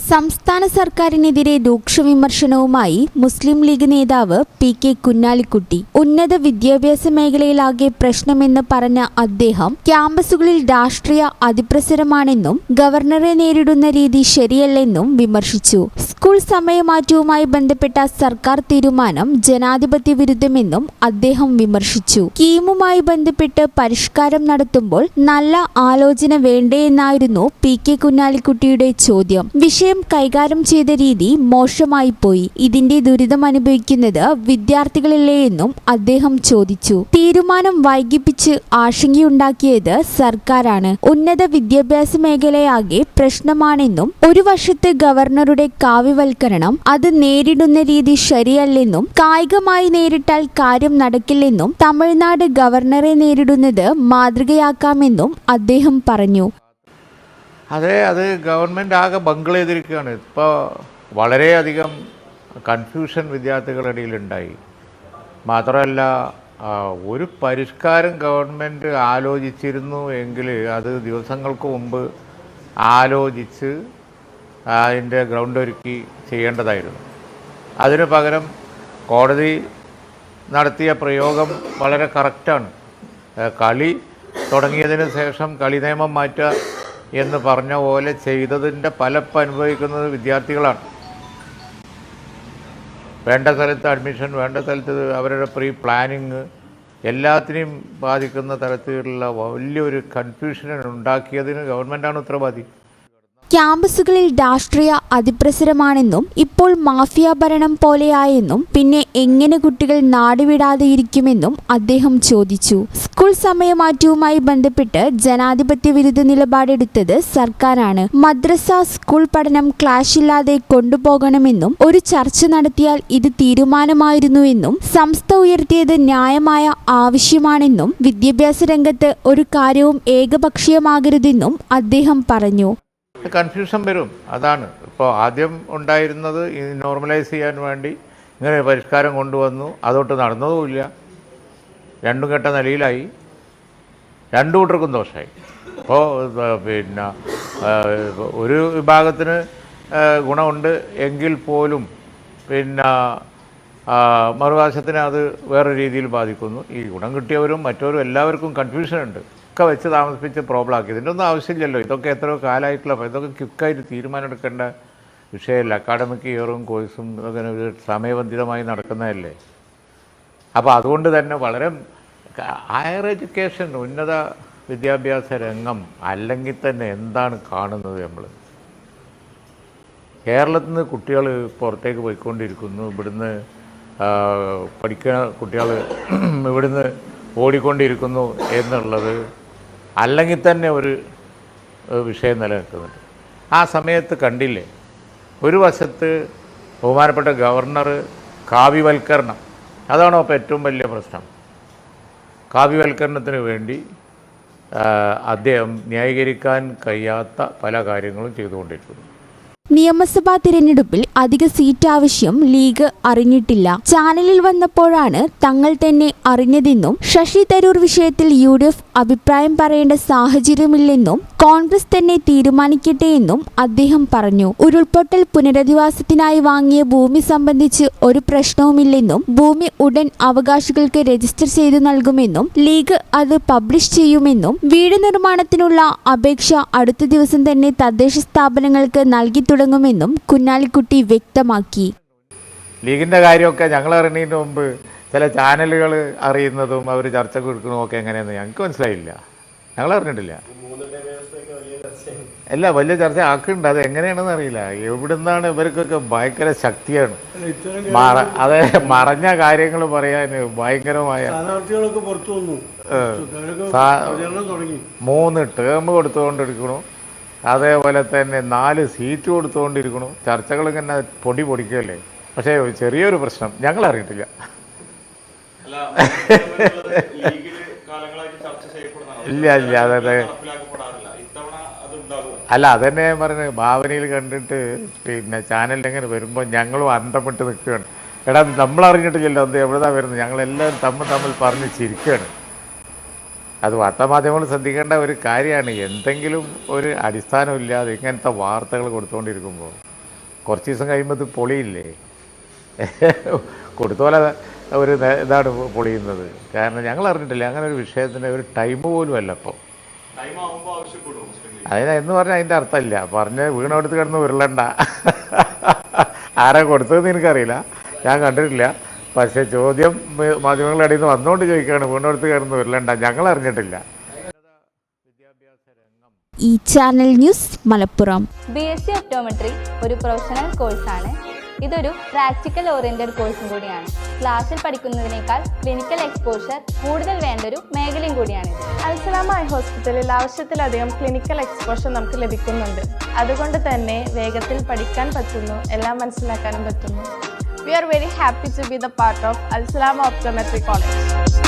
സംസ്ഥാന സർക്കാരിനെതിരെ രൂക്ഷ വിമർശനവുമായി മുസ്ലിം ലീഗ് നേതാവ് പി.കെ. കുഞ്ഞാലിക്കുട്ടി. ഉന്നത വിദ്യാഭ്യാസ മേഖലയിലാകെ പ്രശ്നമെന്ന് പറഞ്ഞ അദ്ദേഹം ക്യാമ്പസുകളിൽ രാഷ്ട്രീയ അതിപ്രസരമാണെന്നും ഗവർണറെ നേരിടുന്ന രീതി ശരിയല്ലെന്നും വിമർശിച്ചു. സ്കൂൾ സമയമാറ്റവുമായി ബന്ധപ്പെട്ട സർക്കാർ തീരുമാനം ജനാധിപത്യ വിരുദ്ധമെന്നും അദ്ദേഹം വിമർശിച്ചു. കീമുമായി ബന്ധപ്പെട്ട് പരിഷ്കാരം നടത്തുമ്പോൾ നല്ല ആലോചന വേണ്ടേയെന്നായിരുന്നു പി.കെ. കുഞ്ഞാലിക്കുട്ടിയുടെ ചോദ്യം. വിഷയം കൈകാര്യം ചെയ്ത രീതി മോശമായി പോയി. ഇതിന്റെ ദുരിതം അനുഭവിക്കുന്നത് വിദ്യാർത്ഥികളല്ലേ എന്നും അദ്ദേഹം ചോദിച്ചു. തീരുമാനം വൈകിപ്പിച്ച് ആശങ്കയുണ്ടാക്കിയത് സർക്കാരാണ്. ഉന്നത വിദ്യാഭ്യാസ മേഖലയാകെ പ്രശ്നമാണെന്നും ഒരു വശത്ത് ഗവർണറുടെ കാവ്യവൽക്കരണം അത് നേരിടുന്ന രീതി ശരിയല്ലെന്നും കായികമായി നേരിട്ടാൽ കാര്യം നടക്കില്ലെന്നും തമിഴ്നാട് ഗവർണറെ നേരിടുന്നത് മാതൃകയാക്കാമെന്നും അദ്ദേഹം പറഞ്ഞു. അത് ഗവൺമെൻറ് ആകെ ബംഗിൾ ചെയ്തിരിക്കുകയാണ്. ഇപ്പോൾ വളരെയധികം കൺഫ്യൂഷൻ വിദ്യാർത്ഥികളുടെ ഇടയിലുണ്ടായി. മാത്രമല്ല, ഒരു പരിഷ്കാരം ഗവൺമെൻറ് ആലോചിച്ചിരുന്നു എങ്കിൽ അത് ദിവസങ്ങൾക്ക് മുമ്പ് ആലോചിച്ച് അതിൻ്റെ ഗ്രൗണ്ട് ഒരുക്കി ചെയ്യേണ്ടതായിരുന്നു. അതിനു പകരം കോടതി നടത്തിയ പ്രയോഗം വളരെ കറക്റ്റാണ്. കളി തുടങ്ങിയതിന് ശേഷം കളി നിയമം മാറ്റുക എന്ന് പറഞ്ഞ പോലെ ചെയ്തതിൻ്റെ ഫലം അനുഭവിക്കുന്നത് വിദ്യാർത്ഥികളാണ്. വേണ്ട സ്ഥലത്ത് അഡ്മിഷൻ, വേണ്ട സ്ഥലത്ത് അവരുടെ പ്രീ പ്ലാനിങ് എല്ലാത്തിനെയും ബാധിക്കുന്ന തരത്തിലുള്ള വലിയൊരു കൺഫ്യൂഷൻ ഉണ്ടാക്കിയതിന് ഗവൺമെൻറ്റാണ് ഉത്തരവാദി. ക്യാമ്പസുകളിൽ രാഷ്ട്രീയ അതിപ്രസരമാണെന്നും ഇപ്പോൾ മാഫിയ ഭരണം പോലെയായെന്നും പിന്നെ എങ്ങനെ കുട്ടികൾ നാടുവിടാതെ ഇരിക്കുമെന്നും അദ്ദേഹം ചോദിച്ചു. സ്കൂൾ സമയമാറ്റവുമായി ബന്ധപ്പെട്ട് ജനാധിപത്യ വിരുദ്ധ നിലപാടെടുത്തത് സർക്കാരാണ്. മദ്രസ സ്കൂൾ പഠനം ക്ലാഷില്ലാതെ കൊണ്ടുപോകണമെന്നും ഒരു ചർച്ച നടത്തിയാൽ ഇത് തീരുമാനമായിരുന്നുവെന്നും സംസ്ഥ ഉയർത്തിയത് ന്യായമായ ആവശ്യമാണെന്നും വിദ്യാഭ്യാസ രംഗത്ത് ഒരു കാര്യവും ഏകപക്ഷീയമാകരുതെന്നും അദ്ദേഹം പറഞ്ഞു. കൺഫ്യൂഷൻ വരും. അതാണ് ഇപ്പോൾ ആദ്യം ഉണ്ടായിരുന്നത്. ഇത് നോർമലൈസ് ചെയ്യാൻ വേണ്ടി ഇങ്ങനെ പരിഷ്കാരം കൊണ്ടുവന്നു. അതോട്ട് നടന്നതുമില്ല. രണ്ടും കെട്ട നിലയിലായി. രണ്ടു കൂട്ടർക്കും ദോഷമായി. അപ്പോൾ പിന്നെ ഒരു വിഭാഗത്തിന് ഗുണമുണ്ട് എങ്കിൽ പോലും പിന്നെ മറുവശത്തിന് അത് വേറെ രീതിയിൽ ബാധിക്കുന്നു. ഈ ഗുണം കിട്ടിയവരും മറ്റവരും എല്ലാവർക്കും കൺഫ്യൂഷനുണ്ട്. ഒക്കെ വെച്ച് താമസിപ്പിച്ച് പ്രോബ്ലം ആക്കി. ഇതിൻ്റെ ഒന്നും ആവശ്യമില്ലല്ലോ. ഇതൊക്കെ എത്രയോ കാലമായിട്ടുള്ള, ഇതൊക്കെ ക്വിക്കായിട്ട് തീരുമാനം എടുക്കേണ്ട വിഷയമല്ല. അക്കാഡമിക് ഇയറും കോഴ്സും ഇതൊക്കെ ഒരു സമയബന്ധിതമായി നടക്കുന്നതല്ലേ. അപ്പോൾ അതുകൊണ്ട് തന്നെ വളരെ ഹയർ എഡ്യൂക്കേഷൻ, ഉന്നത വിദ്യാഭ്യാസ രംഗം അല്ലെങ്കിൽ തന്നെ എന്താണ് കാണുന്നത് നമ്മൾ? കേരളത്തിൽ നിന്ന് കുട്ടികൾ പുറത്തേക്ക് പോയിക്കൊണ്ടിരിക്കുന്നു. ഇവിടുന്ന് പഠിക്കുന്ന കുട്ടികൾ ഇവിടുന്ന് ഓടിക്കൊണ്ടിരിക്കുന്നു എന്നുള്ളത് അല്ലെങ്കിൽ തന്നെ ഒരു വിഷയം നിലനിൽക്കുന്നുണ്ട്. ആ സമയത്ത് കണ്ടില്ലേ, ഒരു വശത്ത് ബഹുമാനപ്പെട്ട ഗവർണർ കാവ്യവൽക്കരണം, അതാണോ അപ്പോൾ ഏറ്റവും വലിയ പ്രശ്നം. കാവ്യവൽക്കരണത്തിന് വേണ്ടി അദ്ദേഹം ന്യായീകരിക്കാൻ കഴിയാത്ത പല കാര്യങ്ങളും ചെയ്തുകൊണ്ടിരിക്കുന്നു. നിയമസഭാ തിരഞ്ഞെടുപ്പിൽ അധിക സീറ്റ് ആവശ്യം ലീഗ് അറിഞ്ഞിട്ടില്ല. ചാനലിൽ വന്നപ്പോഴാണ് തങ്ങൾ തന്നെ അറിഞ്ഞതെന്നും ശശി തരൂർ വിഷയത്തിൽ UDF അഭിപ്രായം പറയേണ്ട സാഹചര്യമില്ലെന്നും കോൺഗ്രസ് തന്നെ തീരുമാനിക്കട്ടെ എന്നും അദ്ദേഹം പറഞ്ഞു. ഉരുൾപൊട്ടൽ പുനരധിവാസത്തിനായി വാങ്ങിയ ഭൂമി സംബന്ധിച്ച് ഒരു പ്രശ്നവുമില്ലെന്നും ഭൂമി ഉടൻ അവകാശികൾക്ക് രജിസ്റ്റർ ചെയ്തു നൽകുമെന്നും ലീഗ് അത് പബ്ലിഷ് ചെയ്യുമെന്നും വീട് നിർമ്മാണത്തിനുള്ള അപേക്ഷ അടുത്ത ദിവസം തന്നെ തദ്ദേശ സ്ഥാപനങ്ങൾക്ക് നൽകി തുടങ്ങുമെന്നും കുഞ്ഞാലിക്കുട്ടി വ്യക്തമാക്കി. ലീഗിൻ്റെ കാര്യമൊക്കെ ഞങ്ങൾ അറിയുന്നതിന് മുമ്പ് ചില ചാനലുകൾ അറിയുന്നതും അവർ ചർച്ചയ്ക്ക് കൊടുക്കുന്നതും ഒക്കെ എങ്ങനെയാണെന്ന് ഞങ്ങൾക്ക് മനസ്സിലായില്ല. ഞങ്ങൾ അറിഞ്ഞിട്ടില്ല. അല്ല, വലിയ ചർച്ച ആക്കുന്നുണ്ട്. അത് എങ്ങനെയാണെന്ന് അറിയില്ല. എവിടുന്നാണ് ഇവർക്കൊക്കെ ഭയങ്കര ശക്തിയാണ്. അതെ, മറഞ്ഞ കാര്യങ്ങൾ പറയാൻ ഭയങ്കരമായ 3 ടേം കൊടുത്തുകൊണ്ടിരിക്കണു. അതേപോലെ തന്നെ 4 സീറ്റ് കൊടുത്തുകൊണ്ടിരിക്കണു. ചർച്ചകൾ ഇങ്ങനെ പൊടിക്കല്ലേ. പക്ഷേ ചെറിയൊരു പ്രശ്നം ഞങ്ങൾ അറിയിട്ടില്ല. ഇല്ല, അതെ. അല്ല, അതന്നെ ഞാൻ പറഞ്ഞത്. ഭാവനയിൽ കണ്ടിട്ട് പിന്നെ ചാനലിൽ എങ്ങനെ വരുമ്പോൾ ഞങ്ങളും അന്തപ്പെട്ട് നിൽക്കുകയാണ്. എടാ, നമ്മളറിഞ്ഞിട്ടില്ലല്ലോ അത് എവിടെതാ വരുന്നത്. ഞങ്ങളെല്ലാവരും തമ്മിൽ പറഞ്ഞ് ചിരിക്കുകയാണ്. അത് വാർത്താമാധ്യമങ്ങൾ ശ്രദ്ധിക്കേണ്ട ഒരു കാര്യമാണ്. എന്തെങ്കിലും ഒരു അടിസ്ഥാനമില്ലാതെ ഇങ്ങനത്തെ വാർത്തകൾ കൊടുത്തുകൊണ്ടിരിക്കുമ്പോൾ കുറച്ച് ദിവസം കഴിയുമ്പോൾ ഇത് പൊളിയില്ലേ? കൊടുത്തോലെ ഒരു ഇതാണ് പൊളിയുന്നത്. കാരണം ഞങ്ങൾ അറിഞ്ഞിട്ടില്ല അങ്ങനെ ഒരു വിഷയത്തിന് ഒരു ടൈം പോലും അല്ല ഇപ്പോൾ. എന്ന് പറഞ്ഞാൽ അതിൻ്റെ അർത്ഥമില്ല. പറഞ്ഞ് വീണെടുത്ത് കിടന്ന് ഉരുളണ്ട. ആരാ കൊടുത്തതെന്ന് എനിക്കറിയില്ല, ഞാൻ കണ്ടിട്ടില്ല. പക്ഷേ ചോദ്യം മാധ്യമങ്ങളുടെ ഇടയിൽ നിന്ന് വന്നുകൊണ്ട് ചോദിക്കുകയാണ്, വീണെടുത്ത് കിടന്ന് ഉരുളണ്ട. ഞങ്ങൾ അറിഞ്ഞിട്ടില്ല. ഈ channel news Malappuram. BSc optometry ഒരു പ്രൊഫഷണൽ കോഴ്സാണ്. ഇതൊരു പ്രാക്ടിക്കൽ ഓറിയന്റഡ് കോഴ്സും കൂടിയാണ്. ക്ലാസ്സിൽ പഠിക്കുന്നതിനേക്കാൾ ക്ലിനിക്കൽ എക്സ്പോഷർ കൂടുതൽ വേണ്ടൊരു മേഖലയും കൂടിയാണിത്. അൽസലാമ ഐ ഹോസ്പിറ്റലിൽ ആവശ്യത്തിലധികം ക്ലിനിക്കൽ എക്സ്പോഷർ നമുക്ക് ലഭിക്കുന്നുണ്ട്. അതുകൊണ്ട് തന്നെ വേഗത്തിൽ പഠിക്കാൻ പറ്റുന്നു, എല്ലാം മനസ്സിലാക്കാനും പറ്റുന്നു. We are very happy to be the part of Al Salama Optometry College.